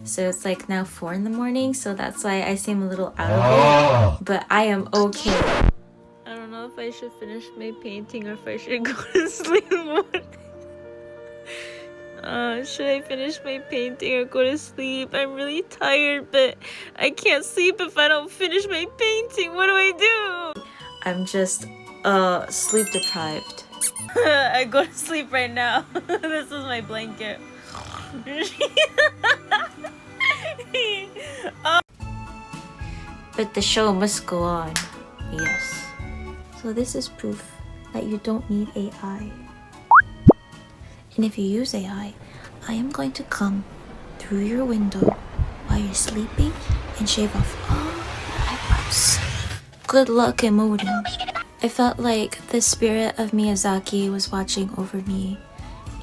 so it's like now 4 in the morning, so that's why I seem a little out of it, but I am okay. I don't know if I should finish my painting or if I should go to sleep more. Should I finish my painting or go to sleep? I'm really tired, but I can't sleep if I don't finish my painting. What do I do? I'm just, sleep deprived. I go to sleep right now. This is my blanket. But the show must go on. Yes. So this is proof that you don't need AI. And if you use AI, I am going to come through your window while you're sleeping and shave off all your eyebrows. Good luck emoting. I felt like the spirit of Miyazaki was watching over me,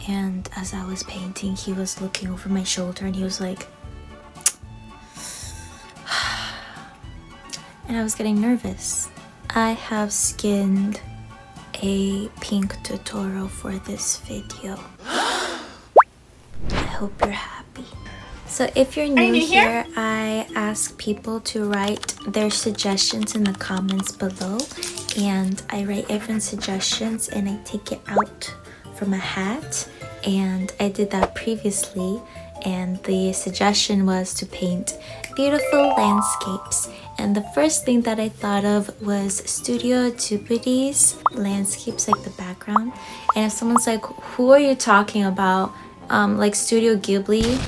and as I was painting, he was looking over my shoulder and he was like, and I was getting nervous. I have skinned a pink Totoro for this video. I hope you're happy. So if you're new here, I ask people to write their suggestions in the comments below, and I write everyone's suggestions and I take it out from a hat, and I did that previously, and the suggestion was to paint beautiful landscapes, and the first thing that I thought of was Studio Ghibli's landscapes, like the background. And if someone's like, who are you talking about? Like Studio Ghibli?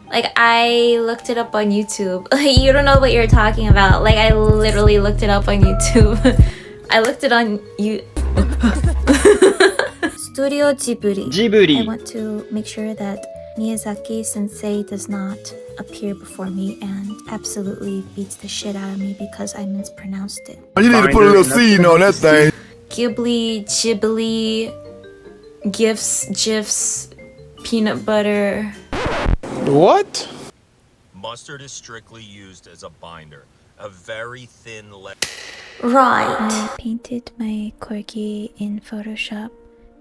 Like, I looked it up on YouTube. You don't know what you're talking about. Like, I literally looked it up on YouTube. I looked it on you. Studio Ghibli. I want to make sure that Miyazaki sensei does not appear before me and absolutely beats the shit out of me because I mispronounced it. You need to put a little seed on that thing. Ghibli, GIFs, peanut butter. What? Mustard is strictly used as a binder. A very thin Right. I painted my corgi in Photoshop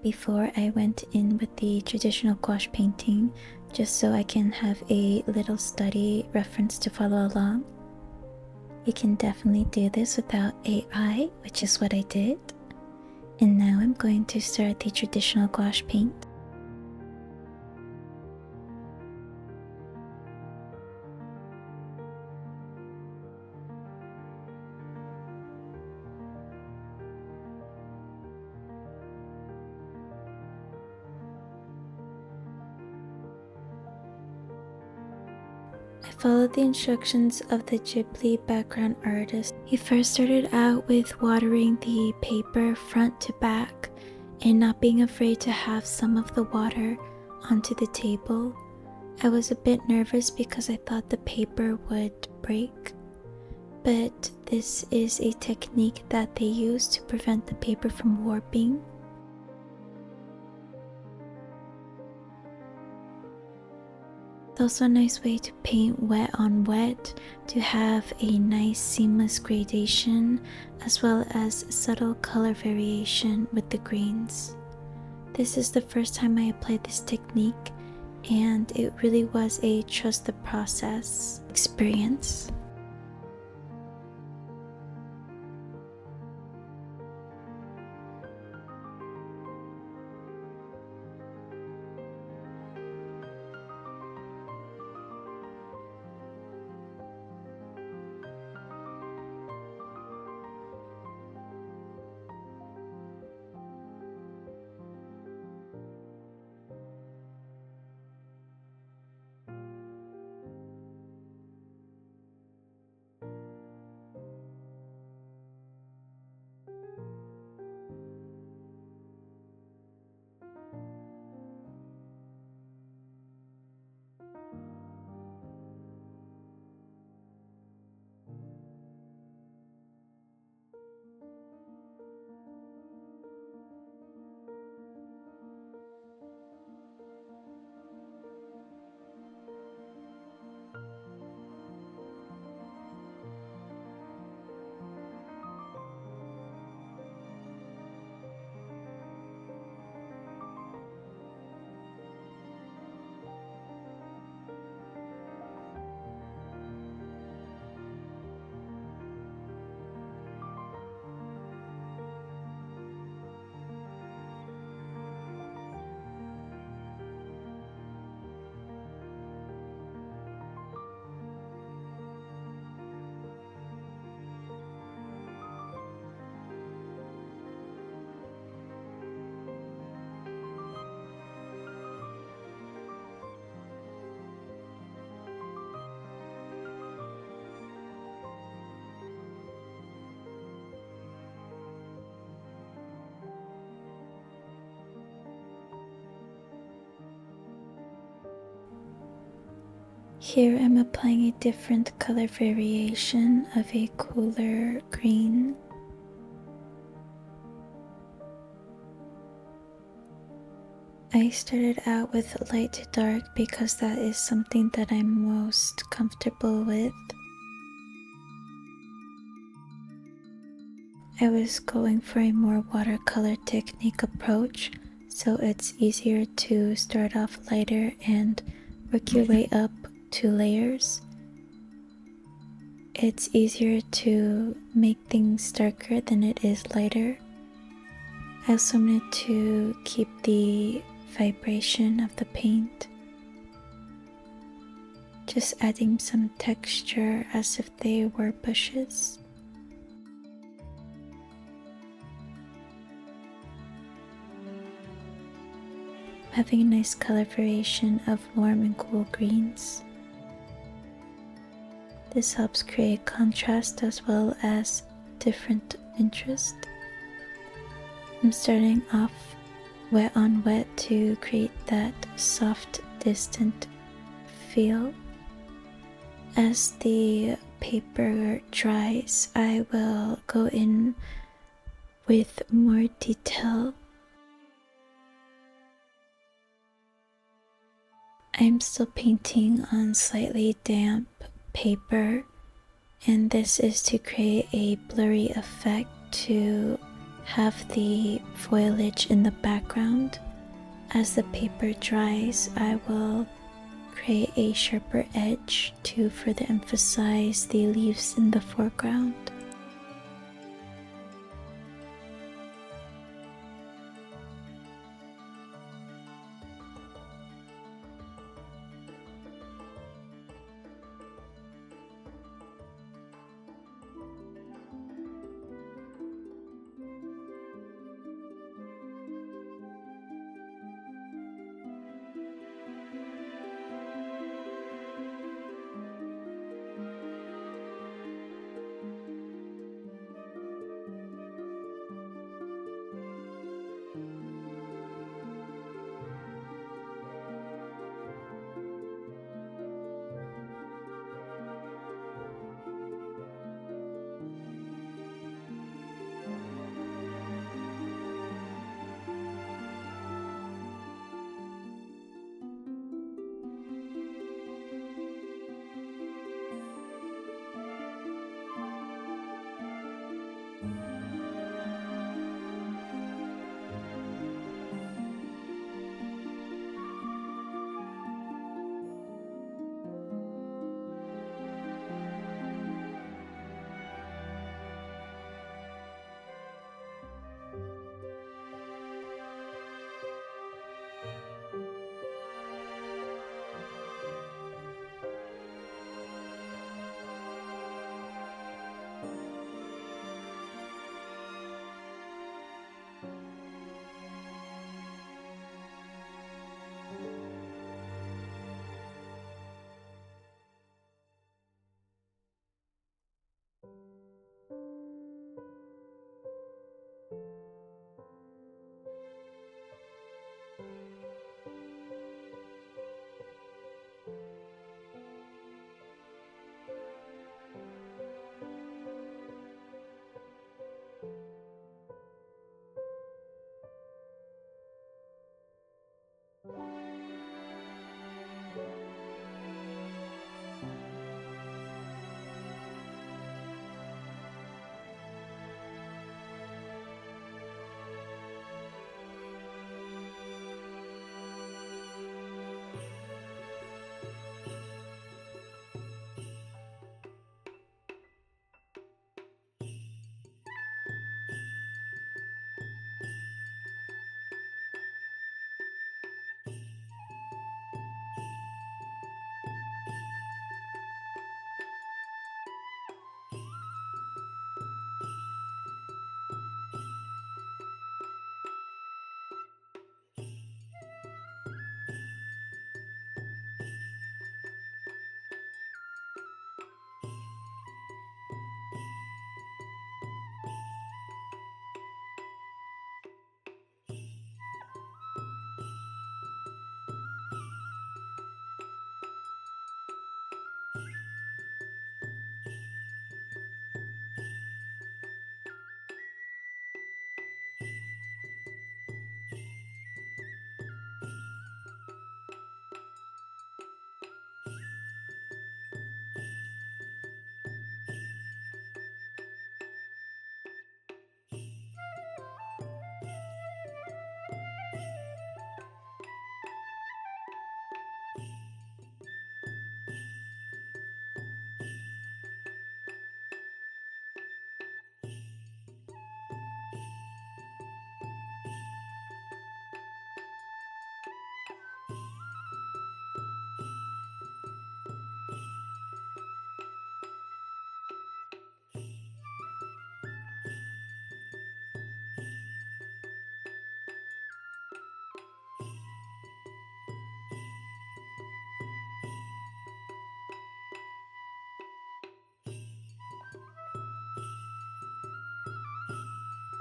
before I went in with the traditional gouache painting, just so I can have a little study reference to follow along. You can definitely do this without AI, which is what I did. And now I'm going to start the traditional gouache paint. I followed the instructions of the Ghibli background artist. He first started out with watering the paper front to back and not being afraid to have some of the water onto the table. I was a bit nervous because I thought the paper would break, but this is a technique that they use to prevent the paper from warping. It's also a nice way to paint wet on wet to have a nice seamless gradation as well as subtle color variation with the greens. This is the first time I applied this technique, and it really was a trust the process experience. Here I'm applying a different color variation of a cooler green. I started out with light to dark because that is something that I'm most comfortable with. I was going for a more watercolor technique approach, so it's easier to start off lighter and work your way up to layers. It's easier to make things darker than it is lighter. I also wanted to keep the vibration of the paint, just adding some texture as if they were bushes. Having a nice color variation of warm and cool greens. This helps create contrast as well as different interest. I'm starting off wet on wet to create that soft, distant feel. As the paper dries, I will go in with more detail. I'm still painting on slightly damp paper, and this is to create a blurry effect to have the foliage in the background. As the paper dries, I will create a sharper edge to further emphasize the leaves in the foreground.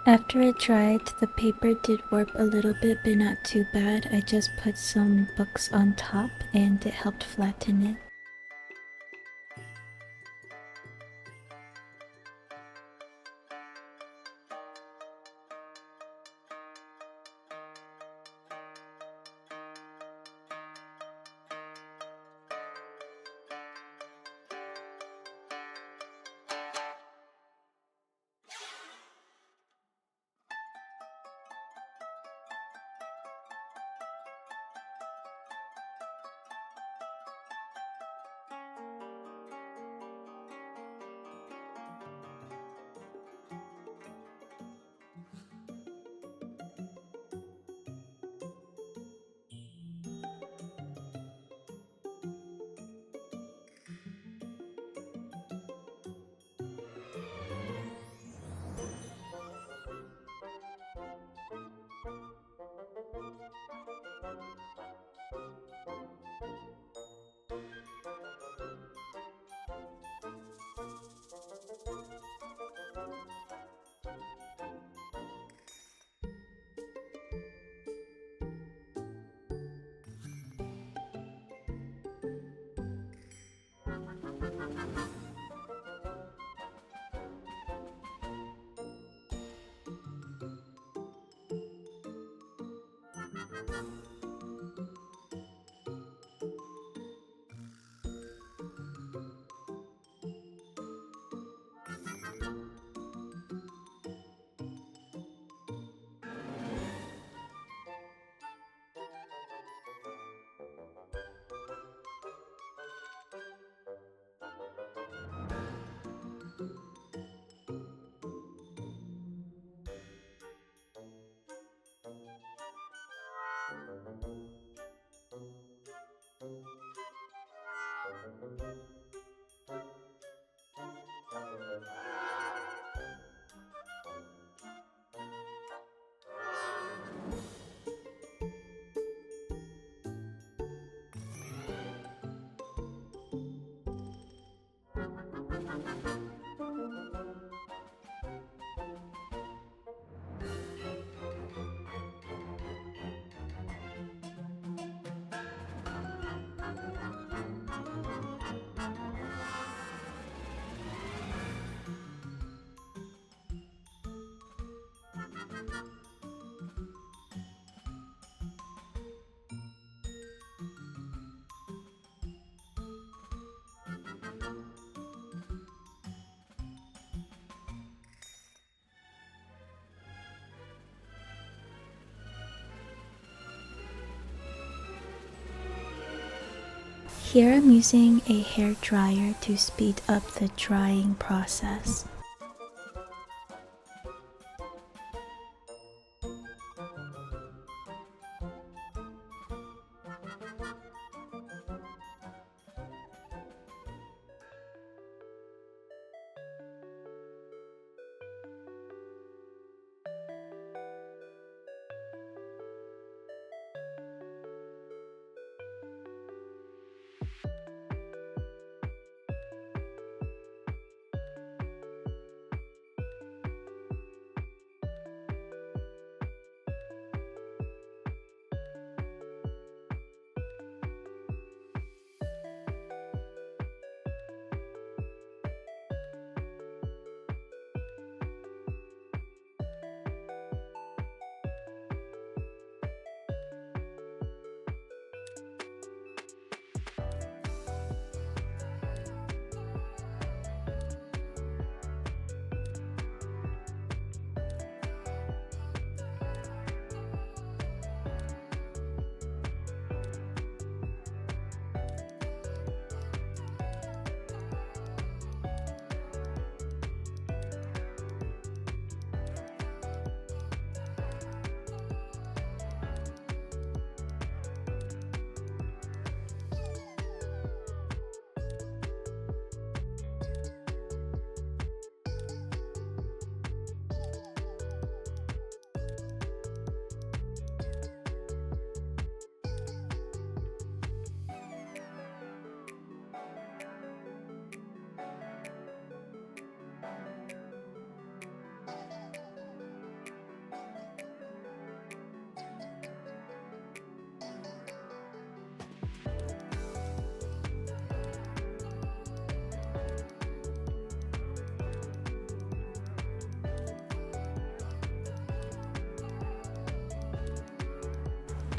After it dried, the paper did warp a little bit, but not too bad. I just put some books on top and it helped flatten it. Here I'm using a hair dryer to speed up the drying process.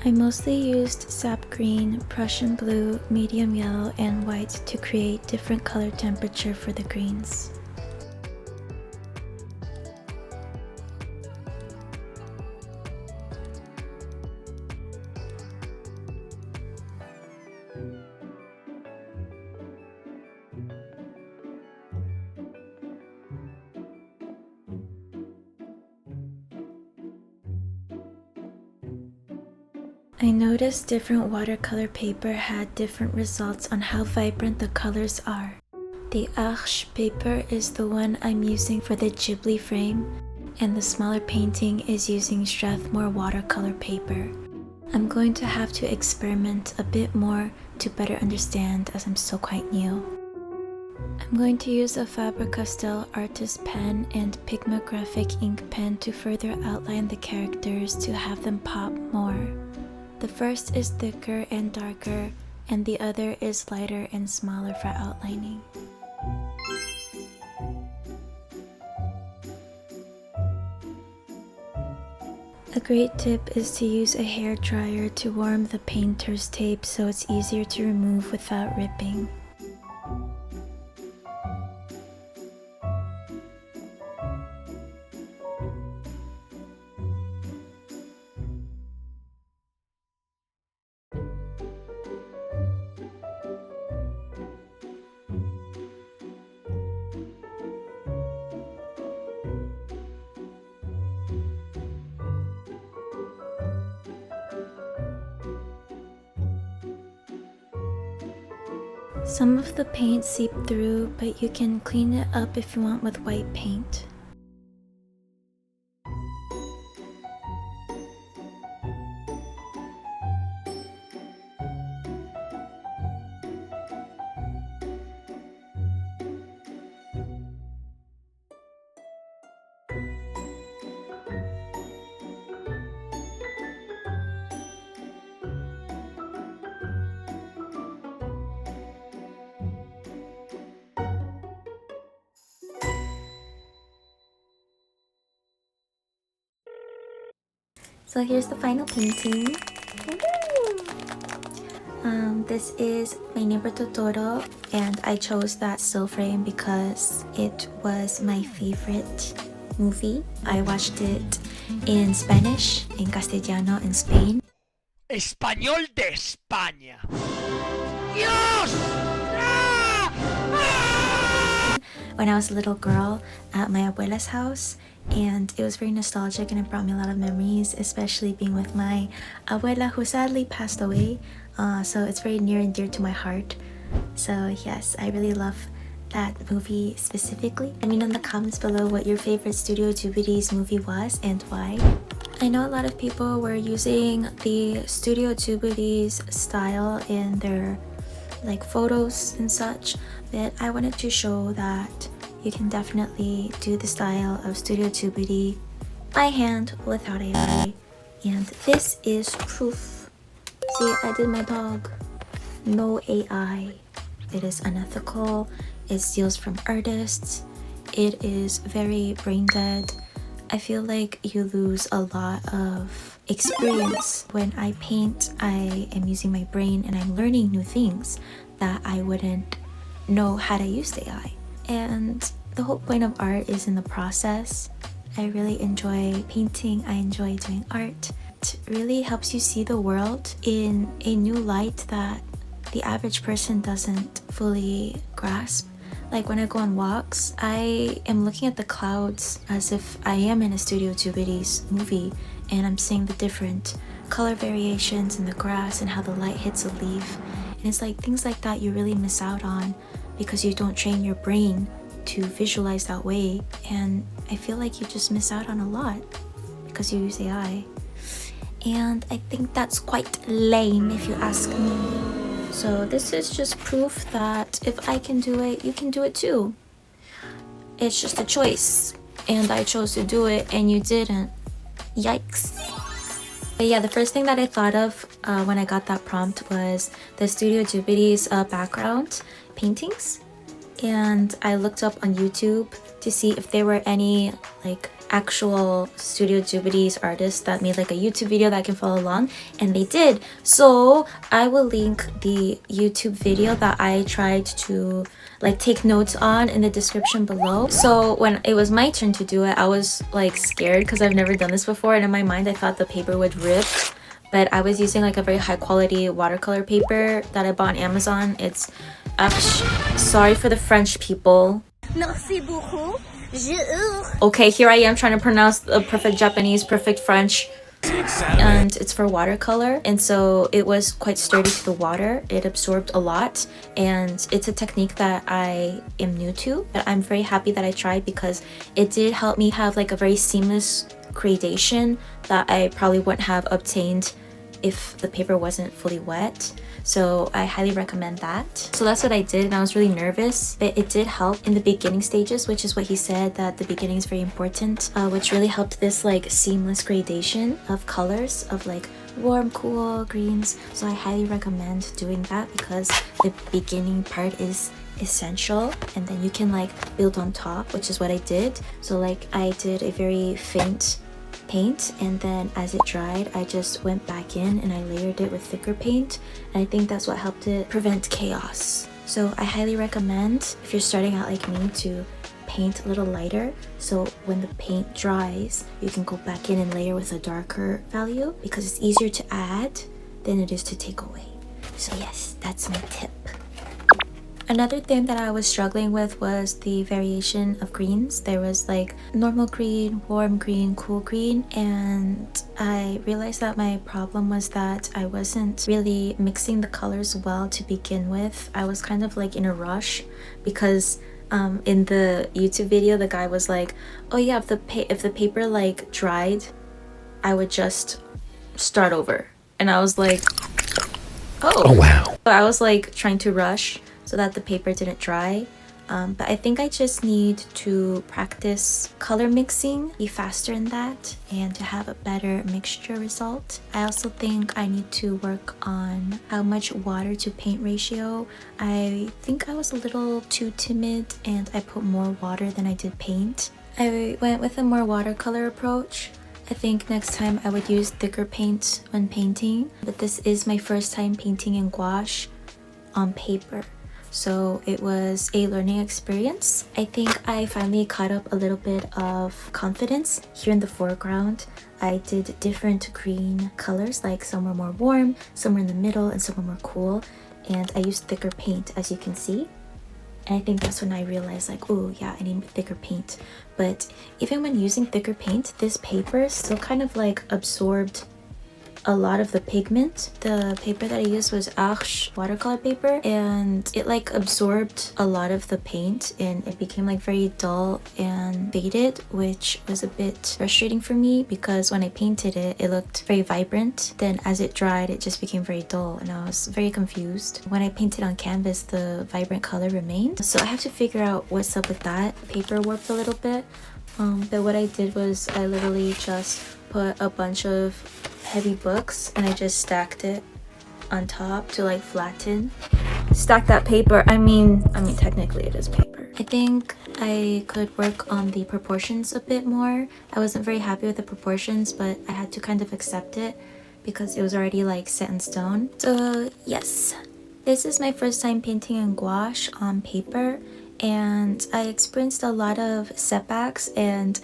I mostly used sap green, Prussian blue, medium yellow, and white to create different color temperature for the greens. I noticed different watercolor paper had different results on how vibrant the colors are. The Arche paper is the one I'm using for the Ghibli frame, and the smaller painting is using Strathmore watercolor paper. I'm going to have to experiment a bit more to better understand as I'm still quite new. I'm going to use a Faber-Castell artist pen and Pigmographic ink pen to further outline the characters to have them pop more. The first is thicker and darker, and the other is lighter and smaller for outlining. A great tip is to use a hair dryer to warm the painter's tape so it's easier to remove without ripping. Some of the paint seeped through, but you can clean it up if you want with white paint. So here's the final painting. This is My Neighbor Totoro, and I chose that still frame because it was my favorite movie. I watched it in Spanish, in Castellano in Spain. Español de España. Dios! ¡Ah! ¡Ah! When I was a little girl at my abuela's house, and it was very nostalgic and it brought me a lot of memories, especially being with my abuela who sadly passed away, so it's very near and dear to my heart. So yes, I really love that movie specifically. Let me know in the comments below what your favorite Studio Ghibli's movie was and why. I know a lot of people were using the Studio Ghibli's style in their like photos and such, but I wanted to show that you can definitely do the style of Studio Ghibli by hand without AI. And this is proof. See, I did my dog. No AI. It is unethical. It steals from artists. It is very brain dead. I feel like you lose a lot of experience. When I paint, I am using my brain and I'm learning new things that I wouldn't know how to use AI. And the whole point of art is in the process. I really enjoy painting. I enjoy doing art. It really helps you see the world in a new light that the average person doesn't fully grasp. Like when I go on walks, I am looking at the clouds as if I am in a Studio Ghibli's movie, and I'm seeing the different color variations in the grass and how the light hits a leaf. And it's like things like that you really miss out on because you don't train your brain to visualize that way, and I feel like you just miss out on a lot because you use AI. And I think that's quite lame if you ask me. So this is just proof that if I can do it, you can do it too. It's just a choice, and I chose to do it and you didn't. Yikes. But yeah, the first thing that I thought of when I got that prompt was the Studio Ghibli's background paintings. And I looked up on YouTube to see if there were any like actual Studio Ghibli's artists that made like a YouTube video that I can follow along, and they did. So I will link the YouTube video that I tried to like take notes on in the description below. So when it was my turn to do it, I was like scared because I've never done this before, and in my mind I thought the paper would rip. But I was using like a very high quality watercolor paper that I bought on Amazon. It's sorry for the French people. Merci beaucoup. Okay, here I am trying to pronounce the perfect Japanese, perfect French. And it's for watercolor, and so it was quite sturdy to the water. It absorbed a lot, and it's a technique that I am new to, but I'm very happy that I tried because it did help me have like a very seamless gradation that I probably wouldn't have obtained if the paper wasn't fully wet. So I highly recommend that. So that's what I did, and I was really nervous, but it did help in the beginning stages, which is what he said, that the beginning is very important, which really helped this like seamless gradation of colors of like warm, cool greens. So I highly recommend doing that because the beginning part is essential, and then you can like build on top, which is what I did. So like I did a very faint paint, and then as it dried I just went back in and I layered it with thicker paint, and I think that's what helped it prevent chaos. So I highly recommend, if you're starting out like me, to paint a little lighter, so when the paint dries you can go back in and layer with a darker value, because it's easier to add than it is to take away. So yes, that's my tip. Another thing that I was struggling with was the variation of greens. There was like normal green, warm green, cool green, and I realized that my problem was that I wasn't really mixing the colors well to begin with. I was kind of like in a rush because in the YouTube video the guy was like, oh yeah, if the paper like dried, I would just start over. And I was like, oh wow. So I was like trying to rush so that the paper didn't dry. But I think I just need to practice color mixing, be faster in that, and to have a better mixture result. I also think I need to work on how much water to paint ratio. I think I was a little too timid and I put more water than I did paint. I went with a more watercolor approach. I think next time I would use thicker paint when painting, but this is my first time painting in gouache on paper. So it was a learning experience. I think I finally caught up a little bit of confidence. Here in the foreground, I did different green colors, like some were more warm, some were in the middle, and some were more cool. And I used thicker paint, as you can see. And I think that's when I realized like, oh yeah, I need thicker paint. But even when using thicker paint, this paper still kind of like absorbed a lot of the pigment. The paper that I used was Arche watercolor paper, and it like absorbed a lot of the paint and it became like very dull and faded, which was a bit frustrating for me because when I painted it, it looked very vibrant. Then as it dried, it just became very dull and I was very confused. When I painted on canvas, the vibrant color remained. So I have to figure out what's up with that. Paper warped a little bit, but what I did was I literally just put a bunch of heavy books and I just stacked it on top to like flatten. Stack that paper. I mean technically it is paper. I think I could work on the proportions a bit more. I wasn't very happy with the proportions, but I had to kind of accept it because it was already like set in stone. So yes, this is my first time painting in gouache on paper, and I experienced a lot of setbacks and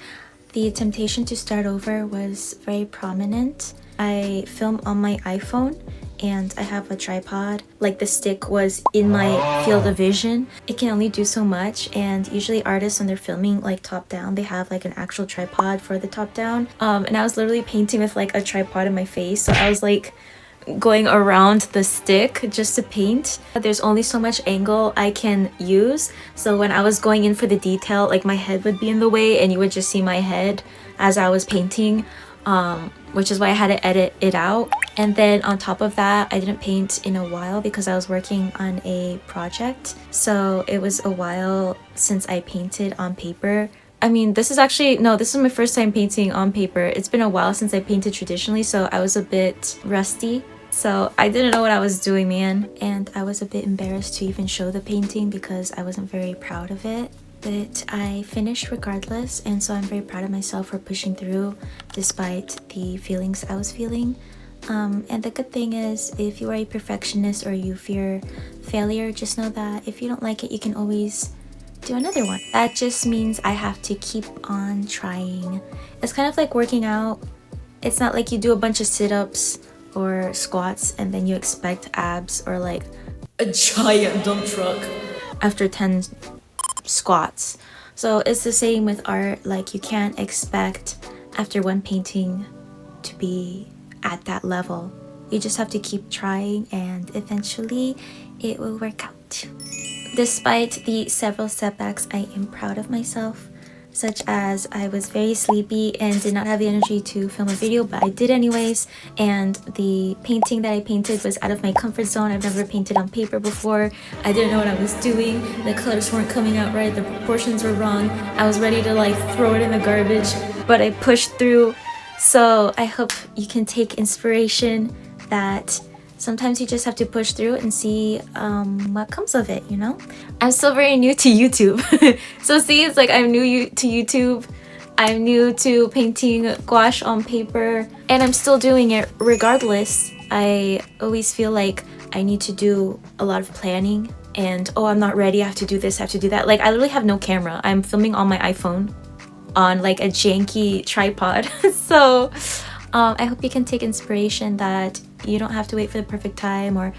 the temptation to start over was very prominent. I film on my iPhone and I have a tripod. Like the stick was in my field of vision. It can only do so much, and usually artists when they're filming like top down, they have like an actual tripod for the top down. And I was literally painting with like a tripod in my face, so I was like going around the stick just to paint. There's only so much angle I can use, so when I was going in for the detail, like my head would be in the way and you would just see my head as I was painting, which is why I had to edit it out. And then on top of that, I didn't paint in a while because I was working on a project, so it was a while since I painted on paper. I mean, this is my first time painting on paper. It's been a while since I painted traditionally, so I was a bit rusty. So I didn't know what I was doing, man. And I was a bit embarrassed to even show the painting because I wasn't very proud of it. but I finished regardless, and so I'm very proud of myself for pushing through despite the feelings I was feeling. And the good thing is, if you are a perfectionist or you fear failure, just know that if you don't like it, you can always do another one. That just means I have to keep on trying. It's kind of like working out. It's not like you do a bunch of sit-ups or squats and then you expect abs or like a giant dump truck after 10 squats. So it's the same with art. Like, you can't expect after one painting to be at that level. You just have to keep trying and eventually it will work out. Despite the several setbacks, I am proud of myself, such as I was very sleepy and did not have the energy to film a video, but I did anyways. And the painting that I painted was out of my comfort zone. I've never painted on paper before. I didn't know what I was doing. The colors weren't coming out right. The proportions were wrong. I was ready to like throw it in the garbage, but I pushed through. So I hope you can take inspiration that sometimes you just have to push through and see what comes of it, you know? I'm still very new to YouTube. So see, it's like I'm new to YouTube. I'm new to painting gouache on paper, and I'm still doing it regardless. I always feel like I need to do a lot of planning and, oh, I'm not ready, I have to do this, I have to do that. Like, I literally have no camera. I'm filming on my iPhone on like a janky tripod. So I hope you can take inspiration that you don't have to wait for the perfect time or,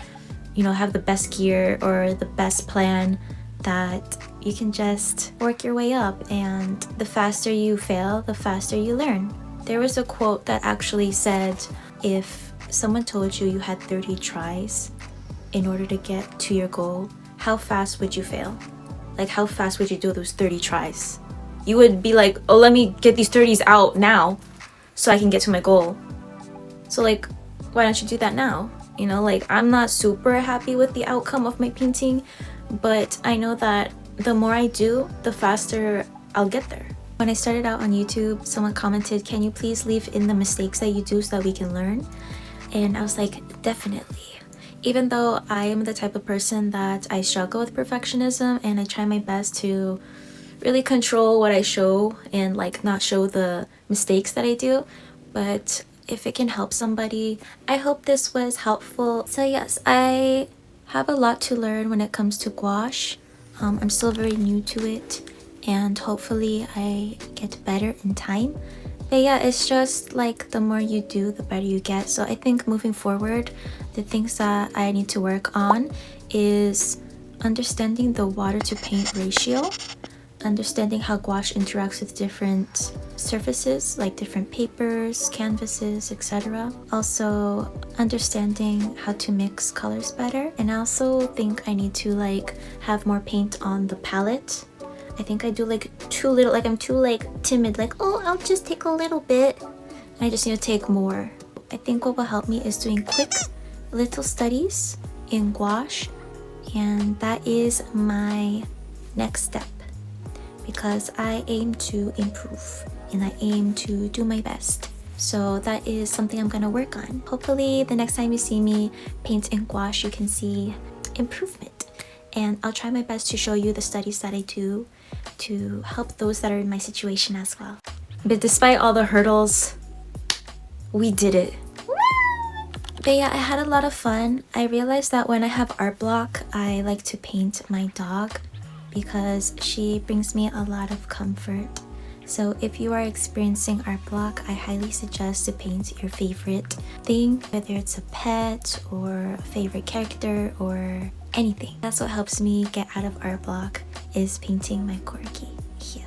you know, have the best gear or the best plan, that you can just work your way up, and the faster you fail, the faster you learn. There was a quote that actually said, if someone told you you had 30 tries in order to get to your goal, how fast would you fail? Like, how fast would you do those 30 tries? You would be like, oh, let me get these 30s out now so I can get to my goal. So like, why don't you do that now? You know, like, I'm not super happy with the outcome of my painting, but I know that the more I do, the faster I'll get there. When I started out on YouTube, someone commented, can you please leave in the mistakes that you do so that we can learn? And I was like, definitely. Even though I am the type of person that I struggle with perfectionism and I try my best to really control what I show and like not show the mistakes that I do, but if it can help somebody, I hope this was helpful. So yes, I have a lot to learn when it comes to gouache. I'm still very new to it, and hopefully I get better in time. But yeah, it's just like the more you do, the better you get. So I think moving forward, the things that I need to work on is understanding the water to paint ratio, understanding how gouache interacts with different surfaces like different papers, canvases, etc. Also understanding how to mix colors better, and I also think I need to like have more paint on the palette. I think I do like too little, like I'm too like timid, like, oh, I'll just take a little bit. I just need to take more. I think what will help me is doing quick little studies in gouache, and that is my next step, because I aim to improve and I aim to do my best. So that is something I'm gonna work on. Hopefully the next time you see me paint in gouache, you can see improvement. And I'll try my best to show you the studies that I do to help those that are in my situation as well. But despite all the hurdles, we did it. But yeah, I had a lot of fun. I realized that when I have art block, I like to paint my dog because she brings me a lot of comfort. So if you are experiencing art block, I highly suggest to paint your favorite thing, whether it's a pet or a favorite character or anything. That's what helps me get out of art block, is painting my corgi. Yep.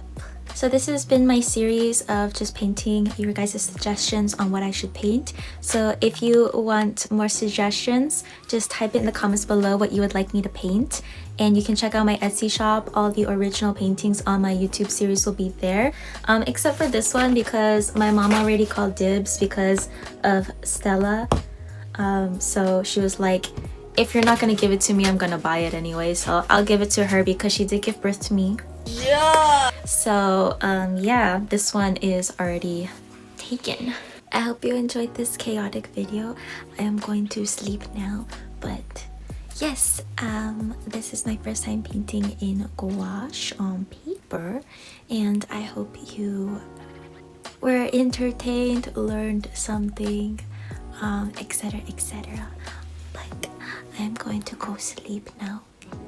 So this has been my series of just painting your guys' suggestions on what I should paint. So if you want more suggestions, just type it in the comments below what you would like me to paint. And you can check out my Etsy shop. All the original paintings on my YouTube series will be there. Except for this one, because my mom already called dibs because of Stella. So she was like, if you're not gonna give it to me, I'm gonna buy it anyway. So I'll give it to her because she did give birth to me. Yeah. So yeah, this one is already taken. I hope you enjoyed this chaotic video. I am going to sleep now, but yes, this is my first time painting in gouache on paper. deeper, and I hope you were entertained, learned something, etc, etc. But I'm going to go sleep now,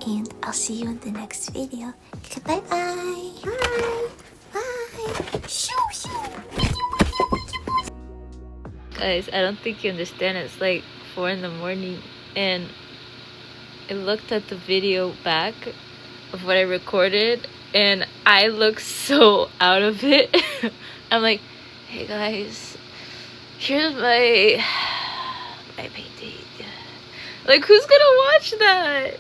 and I'll see you in the next video. Goodbye, bye. Bye. Bye. Shoo, shoo. Guys, I don't think you understand. It's like 4 in the morning, and I looked at the video back of what I recorded, and I look so out of it. I'm like, hey guys, here's my painting. Like, who's gonna watch that?